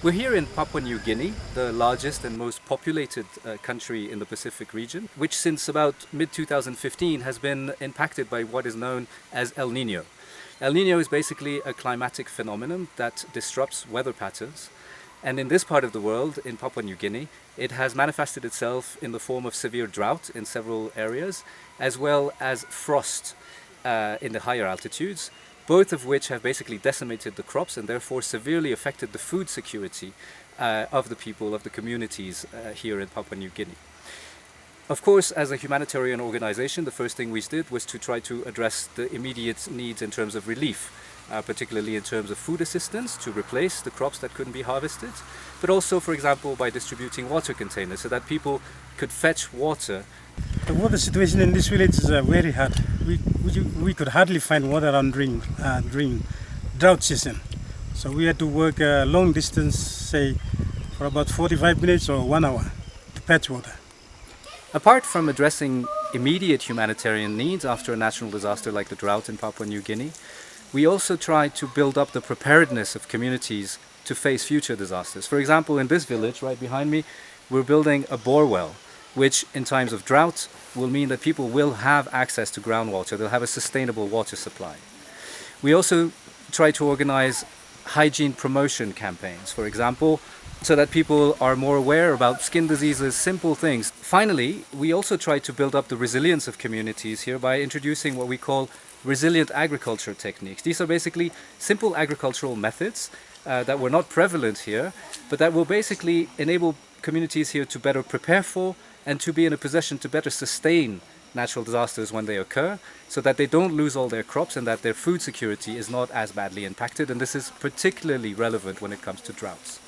We're here in Papua New Guinea, the largest and most populated country in the Pacific region, which since about mid-2015 has been impacted by what is known as El Niño. El Niño is basically a climatic phenomenon that disrupts weather patterns. And in this part of the world, in Papua New Guinea, it has manifested itself in the form of severe drought in several areas, as well as frost in the higher altitudes, both of which have basically decimated the crops and therefore severely affected the food security of the people, of the communities here in Papua New Guinea. Of course, as a humanitarian organization, the first thing we did was to try to address the immediate needs in terms of relief, particularly in terms of food assistance to replace the crops that couldn't be harvested, but also, for example, by distributing water containers so that people could fetch water. The water situation in this village is very hard. We could hardly find water during drought season. So we had to work a long distance, say for about 45 minutes or 1 hour to fetch water. Apart from addressing immediate humanitarian needs after a natural disaster like the drought in Papua New Guinea, we also try to build up the preparedness of communities to face future disasters. For example, in this village right behind me, we're building a bore well, which in times of drought will mean that people will have access to groundwater. They'll have a sustainable water supply. We also try to organize hygiene promotion campaigns, for example, so that people are more aware about skin diseases, simple things. Finally, we also try to build up the resilience of communities here by introducing what we call resilient agriculture techniques. These are basically simple agricultural methods that were not prevalent here, but that will basically enable communities here to better prepare for and to be in a position to better sustain natural disasters when they occur, so that they don't lose all their crops and that their food security is not as badly impacted. And this is particularly relevant when it comes to droughts.